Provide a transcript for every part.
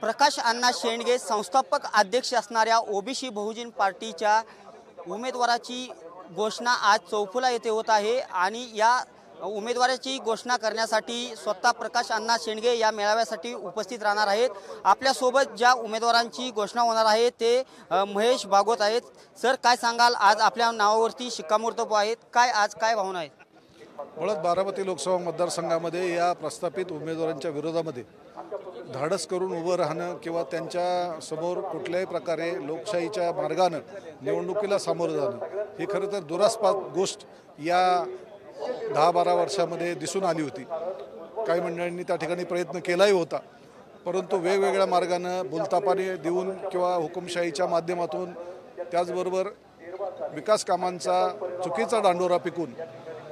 प्रकाश अण्णा शेंडगे संस्थापक अध्यक्ष असणाऱ्या ओबीसी बहुजन पार्टीच्या उमेदवाराची घोषणा आज चौफुला येथे होत आहे आणि या उमेदवाराची घोषणा करण्यासाठी स्वतः प्रकाश अण्णा शेंडगे या मेळाव्यासाठी उपस्थित राहणार आहेत। आपल्यासोबत ज्या उमेदवारांची घोषणा होणार आहे ते महेश भागवत आहेत। सर, काय सांगाल? आज आपल्या नावावरती शिक्कामोर्तब आहेत, काय भावना आहेत? मुळात बारामती लोकसभा मतदारसंघामध्ये या प्रस्थापित उमेदवारांच्या विरोधामध्ये धाडस करून उभं राहणं किंवा त्यांच्या समोर कुठल्याही प्रकारे लोकशाहीच्या मार्गानं निवडणुकीला सामोरं जाणं ही खरं तर दुरास्पद गोष्ट या 10-12 वर्षामध्ये दिसून आली होती। काही मंडळींनी त्या ठिकाणी प्रयत्न केलाही होता, परंतु वेगवेगळ्या मार्गानं बोलतापाने देऊन किंवा हुकुमशाहीच्या माध्यमातून त्याचबरोबर विकास कामांचा चुकीचा डांडोरा पिकून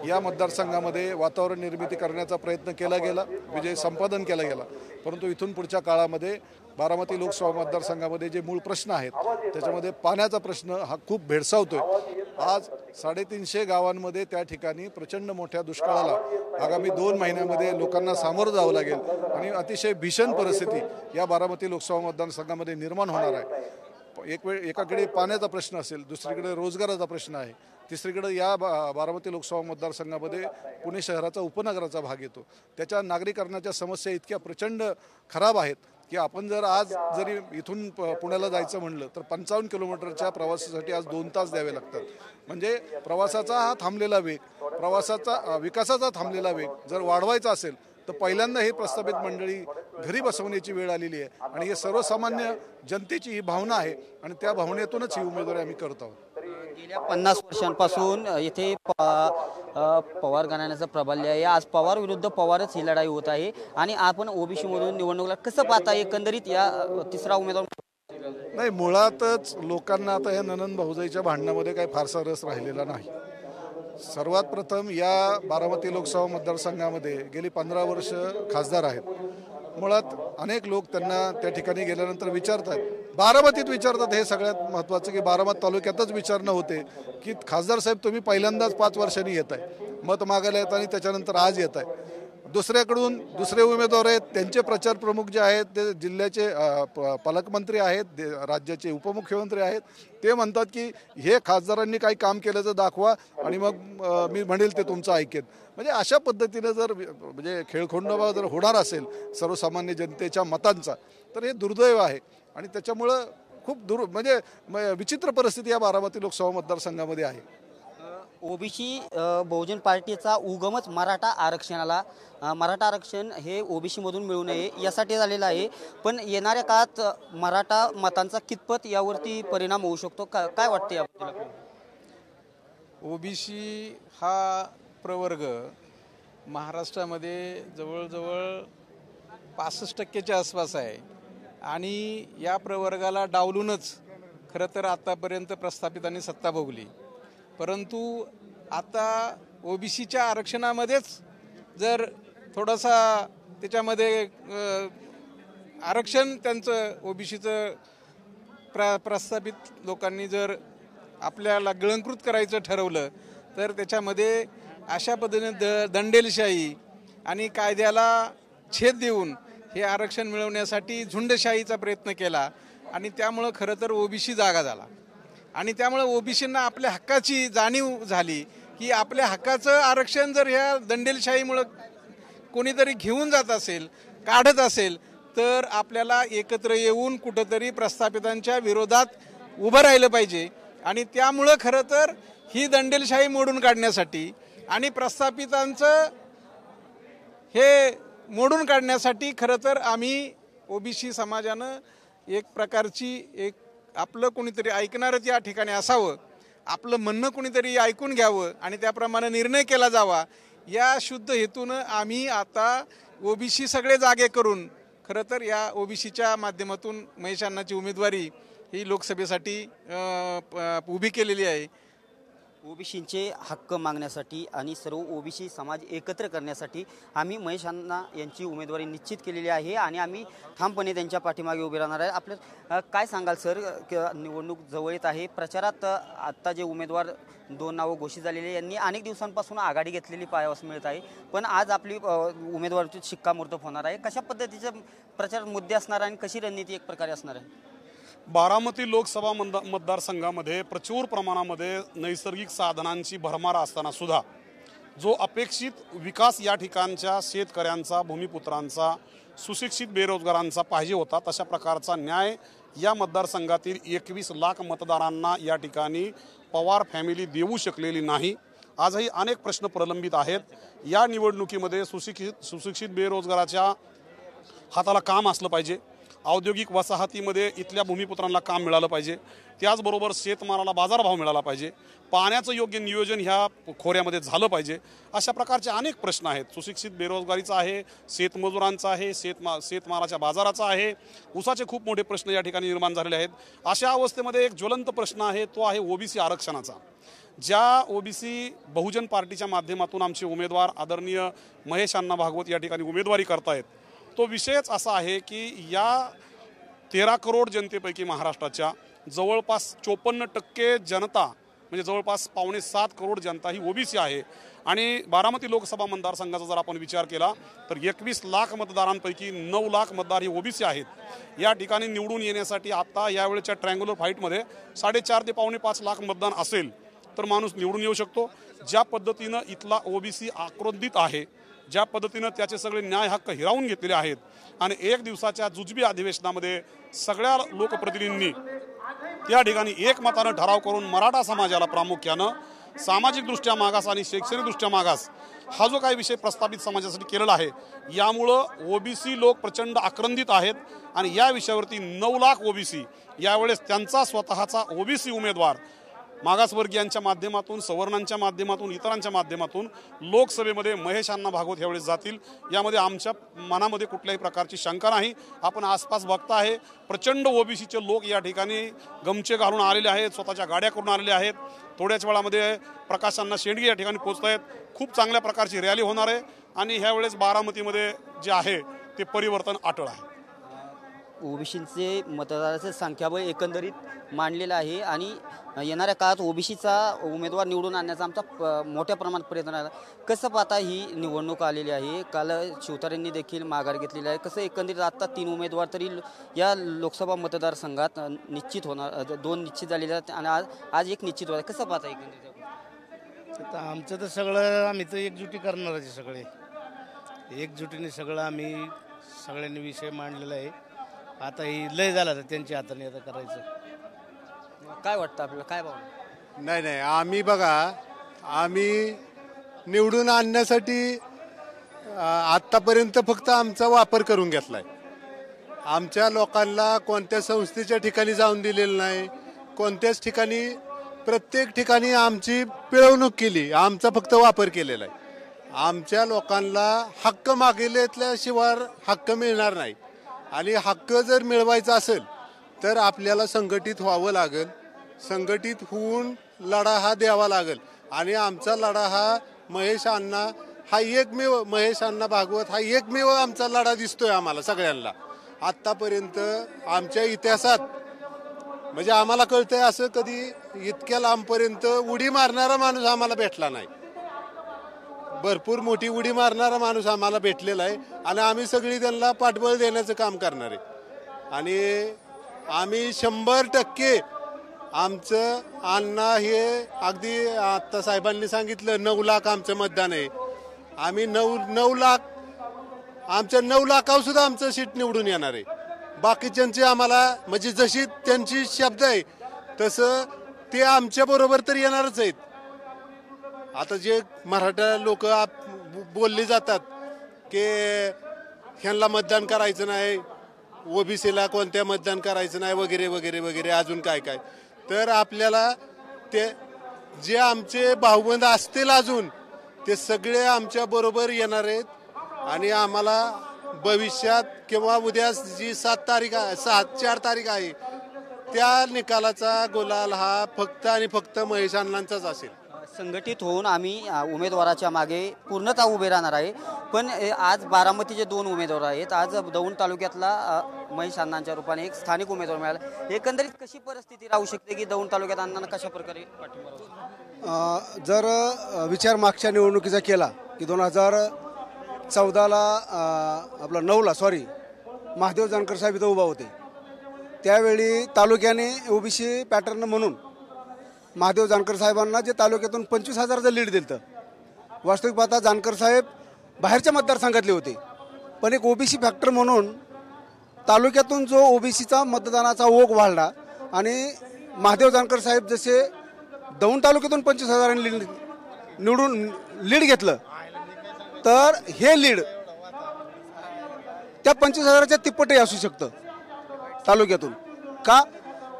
या मतदारसंघामध्ये वातावरण निर्मिती करण्याचा प्रयत्न केला गेला, विजय संपादन केला गेला। परंतु इथून पुढच्या काळामध्ये बारामती लोकसभा मतदारसंघामध्ये जे मूळ प्रश्न आहेत त्याच्यामध्ये पाण्याचा प्रश्न हा खूप भेडसावतोय। आज 350 गावांमध्ये त्या ठिकाणी प्रचंड मोठ्या दुष्काळाला आगामी 2 महिन्यामध्ये लोकांना सामोरं जावं लागेल आणि अतिशय भीषण परिस्थिती या बारामती लोकसभा मतदारसंघामध्ये निर्माण होणार आहे। एकाकडे पाण्याचा प्रश्न असेल, दुसरीकडे रोजगाराचा प्रश्न आहे, तिसरीकडे या बारामती लोकसभा मतदारसंघामध्ये पुणे शहराचा उपनगराचा भाग येतो। त्याच्या नागरीकरणाच्या समस्या इतक्या प्रचंड खराब आहेत की आपण जर आज जरी इथून पुण्याला जायचं म्हणलं तर 55 किलोमीटरच्या प्रवासासाठी आज 2 तास द्यावे लागतात। म्हणजे प्रवासाचा हा थांबलेला वेग, प्रवासाचा विकासाचा थांबलेला वेग जर वाढवायचा असेल तर पहिल्यांदा हे प्रस्थापित मंडळी घरी बसवण्याची वेळ आलेली आहे आणि हे सर्वसामान्य जनतेची ही भावना आहे आणि त्या भावनेतूनच ही उमेदवारी आम्ही करत आहोत। गेल्या 50 वर्षांपासून येथे पवार घराण्याचं प्राबल्य आहे। आज पवार विरुद्ध पवारच ही लढाई होत आहे आणि आपण ओबीसी मधून निवडणुकीला कसं पाहता एकंदरीत या तिसरा उमेदवार? नाही, मुळातच लोकांना आता या ननंद भाऊजाईच्या भांडणामध्ये काही फारसा रस राहिलेला नाही। सर्वात प्रथम या बारामती लोकसभा मतदारसंघामध्ये गेली 15 वर्ष खासदार आहेत। मुळात अनेक लोक त्यांना त्या ठिकाणी गेल्यानंतर विचारतात, बारामतीत विचारतात, हे सगळ्यात महत्त्वाचं की बारामती तालुक्यातच विचारणं होते की खासदार साहेब तुम्ही पहिल्यांदाच 5 वर्षांनी येत आहे, मत मागायला येत आणि त्याच्यानंतर आज येत आहे। दुसऱ्याकडून दुसरे उमेदवार आहेत, त्यांचे प्रचार प्रमुख जे आहेत ते जिल्ह्याचे पालकमंत्री आहेत, राज्याचे उपमुख्यमंत्री आहेत, ते म्हणतात की हे खासदारांनी काही काम केल्याचं दाखवा आणि मग मी म्हणेल ते तुमचं ऐकेन। म्हणजे अशा पद्धतीनं जर म्हणजे खेळखोंडोबा जर होणार असेल सर्वसामान्य जनतेच्या मतांचा तर हे दुर्दैव आहे आणि त्याच्यामुळं खूप म्हणजे विचित्र परिस्थिती या बारामती लोकसभा मतदारसंघामध्ये आहे। ओबीसी बहुजन पार्टीचा उगमच मराठा आरक्षणाला, मराठा आरक्षण हे ओबीसी मधून मिळू नये यासाठी झालेलं आहे। पण येणाऱ्या काळात मराठा मतांचा कितपत यावरती परिणाम होऊ शकतो, काय वाटते याबद्दल? ओबीसी हा प्रवर्ग महाराष्ट्रामध्ये जवळजवळ 65% आसपास आहे आणि या प्रवर्गाला डावलूनच खरं तर आतापर्यंत प्रस्थापितांनी सत्ता भोगली। परंतु आता ओबीसीच्या आरक्षणामध्येच जर थोडासा त्याच्यामध्ये आरक्षण त्यांचं ओबीसीचं प्रस्थापित लोकांनी जर आपल्याला गिळंकृत करायचं ठरवलं तर त्याच्यामध्ये अशा पद्धतीने दंडेलशाही आणि कायद्याला छेद देऊन हे आरक्षण मिळवण्यासाठी झुंडशाहीचा प्रयत्न केला आणि त्यामुळं खरं तर ओबीसी जागा झाला आणि त्यामुळे ओबीसींना आपल्या हक्काची जाणीव झाली की आपल्या हक्काचं आरक्षण जर ह्या दंडेलशाहीमुळं कोणीतरी घेऊन जात असेल, काढत असेल तर आपल्याला एकत्र येऊन कुठंतरी प्रस्थापितांच्या विरोधात उभं राहिलं पाहिजे आणि त्यामुळं खरं तर ही दंडेलशाही मोडून काढण्यासाठी आणि प्रस्थापितांचं हे मोडून काढण्यासाठी खरं तर आम्ही ओबीसी समाजानं एक प्रकारची एक आपलं कोणीतरी ऐकणारच या ठिकाणी असावं, आपलं म्हणणं कोणीतरी ऐकून घ्यावं आणि त्याप्रमाणे निर्णय केला जावा या शुद्ध हेतूनं आम्ही आता ओबीसी सगळे जागे करून खरं तर या ओबीसीच्या माध्यमातून महेश अण्णांची उमेदवारी ही लोकसभेसाठी उभी केलेली आहे। ओबीसींचे हक्क मागण्यासाठी आणि सर्व ओबीसी समाज एकत्र करण्यासाठी आम्ही महेश अण्णा यांची उमेदवारी निश्चित केलेली आहे आणि आम्ही ठामपणे त्यांच्या पाठीमागे उभे राहणार आहे. आपलं काय सांगाल सर, निवडणूक जवळ येत आहे, प्रचारात आत्ता जे उमेदवार 2 नावं घोषित झालेले यांनी अनेक दिवसांपासून आघाडी घेतलेली पाहावयास मिळत आहे, पण आज आपली उमेदवारीची शिक्कामोर्तब होणार आहे. कशा पद्धतीचे प्रचार मुद्दे असणार आणि कशी रणनीती एक प्रकारे असणार आहे? बारामती लोकसभा मतदारसंघामध्ये प्रचूर प्रमाणामध्ये नैसर्गिक साधनांची भरमार असताना सुद्धा जो अपेक्षित विकास या ठिकाणच्या शेतकऱ्यांचा, भूमिपुत्रांचा, सुशिक्षित बेरोजगारांचा पाहिजे होता, तशा प्रकारचा न्याय या मतदारसंघातील 21 लाख मतदारांना या ठिकाणी पवार फॅमिली देऊ शकलेली नाही. आजही अनेक प्रश्न प्रलंबित आहेत. या निवडणुकीमध्ये सुशिक्षित बेरोजगाराच्या हाताला काम असलं पाहिजे, औद्योगिक वसाहतीमध्ये इथल्या भूमिपुत्रांना काम मिळालं पाहिजे, त्याचबरोबर शेतमालाला बाजारभाव मिळाला पाहिजे, पाण्याचं योग्य नियोजन ह्या खोऱ्यामध्ये झालं पाहिजे. अशा प्रकारचे अनेक प्रश्न आहेत. सुशिक्षित बेरोजगारीचा आहे, शेतमजुरांचा आहे, शेतमालाच्या बाजाराचा आहे, ऊसाचे खूप मोठे प्रश्न या ठिकाणी निर्माण झालेले आहेत. अशा अवस्थेमध्ये एक ज्वलंत प्रश्न आहे, तो आहे ओबीसी आरक्षणाचा. ज्या ओबीसी बहुजन पार्टीच्या माध्यमातून आमचे उमेदवार आदरणीय महेश अण्णा भागवत या ठिकाणी उमेदवारी करतायत, तो विषयच असा आहे की या 13 करोड जनतेपैकी महाराष्ट्राच्या जवळपास 54% जनता, म्हणजे जवळपास 6.25 करोड जनता ही ओबीसी आहे. आणि बारामती लोकसभा मतदारसंघाचा जर आपण विचार केला तर 21 लाख मतदारांपैकी 9 लाख मतदार हे ओबीसी आहेत. या ठिकाणी निवडून येण्यासाठी आता यावेळेच्या ट्रँग्युलर फाईटमध्ये 4.5 ते 5.25 लाख मतदान असेल तर माणूस निवडून येऊ शकतो. ज्या पद्धतीनं इथला ओबीसी आक्रोंदित आहे, ज्या पद्धतीनं त्याचे सगळे न्याय हक्क हिरावून घेतलेले आहेत आणि एक दिवसाच्या जुजबी अधिवेशनामध्ये सगळ्या लोकप्रतिनिधींनी त्या ठिकाणी एकमतानं ठराव करून मराठा समाजाला प्रामुख्यानं सामाजिकदृष्ट्या मागास आणि शैक्षणिकदृष्ट्या मागास हा जो काही विषय प्रस्थापित समाजासाठी केलेला आहे, यामुळं ओबीसी लोक प्रचंड आक्रंदित आहेत. आणि या विषयावरती 9 लाख ओबीसी यावेळेस त्यांचा स्वतःचा ओबीसी उमेदवार मागासवर्गीयांच्या माध्यमातून, सवर्णांच्या माध्यमातून, इतरांच्या माध्यमातून लोकसभेमध्ये महेश अण्णा भागवत यावेळेस जातील, यामध्ये आमच्या मनामध्ये कुठल्याही प्रकारची शंका नाही. आपण आसपास बघता आहे प्रचंड ओबीसीचे लोक या ठिकाणी गमचे घालून आलेले आहेत, स्वतःच्या गाड्या करून आलेले आहेत. थोड्याच वेळामध्ये प्रकाश अण्णा शेंडगे या ठिकाणी पोहोचत आहेत. खूप चांगल्या प्रकारची रॅली होणार आहे आणि ह्यावेळेस बारामतीमध्ये जे आहे ते परिवर्तन अटळ आहे. ओबीसीचे मतदाराचे संख्याबळ एकंदरीत मांडलेलं आहे आणि येणाऱ्या काळात ओबीसीचा उमेदवार निवडून आणण्याचा आमचा मोठ्या प्रमाणात प्रयत्न आहे. कसं पाहता ही निवडणूक आलेली आहे, काल शिवतारेंनी देखील माघार घेतलेली आहे, कसं एकंदरीत आत्ता 3 उमेदवार तरी या लोकसभा मतदारसंघात निश्चित होणार, 2 निश्चित झालेले आहेत आणि आज एक निश्चित होणार, कसं पाहता एकंदरीत? आता आमचं तर सगळं आम्ही तर एकजुटी करणारच, सगळे एकजुटीने सगळं आम्ही सगळ्यांनी विषय मांडलेला आहे. आता ही लय झाला तर त्यांच्या हाताने आता करायचं. काय वाटतं आपल्याला, काय भावना? नाही, आम्ही बघा, आम्ही निवडून आणण्यासाठी आत्तापर्यंत फक्त आमचा वापर करून घेतलाय. आमच्या लोकांना कोणत्या संस्थेच्या ठिकाणी जाऊन दिलेलं नाही, कोणत्याच ठिकाणी, प्रत्येक ठिकाणी आमची पिळवणूक केली, आमचा फक्त वापर केलेला आहे. आमच्या लोकांना हक्क मागितल्याशिवाय हक्क मिळणार नाही आणि हक्क जर मिळवायचा असेल तर आपल्याला संघटित व्हावं लागेल. संघटित होऊन लढा हा द्यावा लागेल आणि आमचा लढा हा महेश अण्णा हा एकमेव, महेश अण्णा भागवत हा एकमेव आमचा लढा दिसतोय आम्हाला सगळ्यांना. आत्तापर्यंत आमच्या इतिहासात म्हणजे आम्हाला कळतंय असं कधी इतक्या लांबपर्यंत उडी मारणारा माणूस आम्हाला भेटला नाही. भरपूर मोठी उडी मारणारा माणूस आम्हाला भेटलेला आहे आणि आम्ही सगळी त्यांना पाठबळ देण्याचं काम करणार आहे. आणि आम्ही 100% आमचं अण्णा हे अगदी आत्ता साहेबांनी सांगितलं 9 लाख आमचं मतदान आहे. आम्ही 9 लाख, आमच्या 9 लाखावर सुद्धा आमचं सीट निवडून येणार आहे. बाकीच्यांचे आम्हाला म्हणजे जशी त्यांची शब्द आहे तसं ते आमच्या बरोबर तर येणारच आहेत. आता जे मराठा लोक बोलले जातात की ह्यांना मतदान करायचं नाही, ओबीसीला कोणत्या मतदान करायचं नाही वगैरे वगैरे वगैरे अजून काय काय, तर आपल्याला ते जे आमचे भाऊबंद असतील अजून ते सगळे आमच्या बरोबर येणार आहेत आणि आम्हाला भविष्यात किंवा उद्या जी 4 तारीख आहे त्या निकालाचा गुलाल हा फक्त आणि फक्त महेश अण्णांचाच असेल. संघटित होऊन आम्ही उमेदवाराच्या मागे पूर्णतः उभे राहणार आहे. पण आज बारामतीचे 2 उमेदवार आहेत. आज दौंड तालुक्यातला महेश अण्णांच्या रूपाने एक स्थानिक उमेदवार मिळाला. एकंदरीत कशी परिस्थिती राहू शकते की दौंड तालुक्यात अण्णांना कशा प्रकारे पाठिंबा? जर विचार मागच्या निवडणुकीचा केला की 2014ला आपला 9ला महादेव जानकर साहेब इथं उभा होते, त्यावेळी तालुक्याने ओबीसी पॅटर्न म्हणून महादेव जानकर साहेबांना जे तालुक्यातून 25,000चं लीड दिलं. वास्तविक पाहता जानकर साहेब बाहेरच्या मतदारसंघातले होते, पण एक ओबीसी फॅक्टर म्हणून तालुक्यातून जो ओबीसीचा मतदानाचा ओघ वाढला आणि महादेव जानकर साहेब जसे दौंड तालुक्यातून 25,000 निवडून लीड घेतलं, तर हे लीड त्या 25,000च्या तिप्पटही असू शकतं तालुक्यातून. का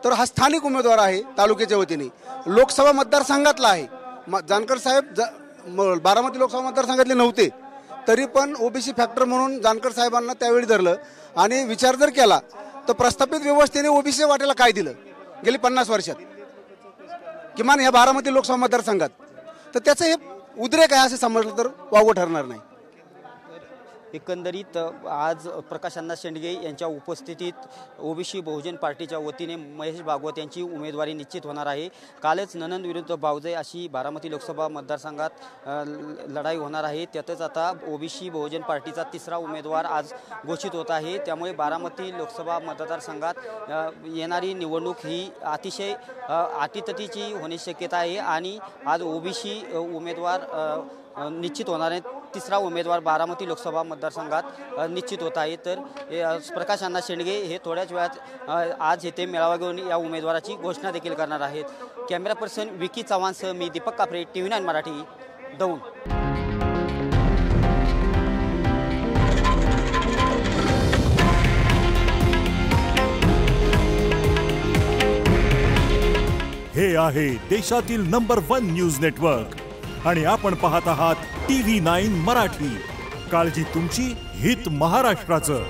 तर हा स्थानिक उमेदवार आहे, तालुक्याच्या वतीने लोकसभा मतदारसंघातला आहे. जानकर साहेब बारामती लोकसभा मतदारसंघातले नव्हते, तरी पण ओबीसी फॅक्टर म्हणून जानकर साहेबांना त्यावेळी धरलं. आणि विचार जर केला तर प्रस्थापित व्यवस्थेने ओबीसी वाट्याला काय दिलं गेली 50 वर्षात, किमान ह्या बारामती लोकसभा मतदारसंघात, तर त्याचं हे उद्रेक आहे असं समजलं तर वावगं ठरणार नाही. एकंदरीत आज प्रकाश अण्णा शेंडगे यांच्या उपस्थितीत ओबीसी बहुजन पार्टीच्या वतीने महेश भागवत यांची उमेदवारी निश्चित होणार आहे. कालच ननंद विरुद्ध बावजे अशी बारामती लोकसभा मतदारसंघात लढाई होणार आहे. त्यातच आता ओबीसी बहुजन पार्टीचा 3रा उमेदवार आज घोषित होत आहे. त्यामुळे बारामती लोकसभा मतदारसंघात येणारी निवडणूक ही अतिशय अटीतटीची होण्याची शक्यता आहे. आणि आज ओबीसी उमेदवार निश्चित होणारे 3रा उमेदवार बारामती लोकसभा मतदारसंघात निश्चित होत आहे. तर प्रकाश अण्णा शेंडगे हे थोड्याच वेळात आज येथे मेळावा घेऊन या उमेदवाराची घोषणा देखील करणार आहेत. कॅमेरा पर्सन विकी चव्हाणसह मी दीपक कापरे, TV9 मराठी, दौंड. हे आहे देशातील नंबर 1 न्यूज नेटवर्क आणि आपण पाहत आहात TV9 मराठी. काळजी तुमची, हित महाराष्ट्राचं.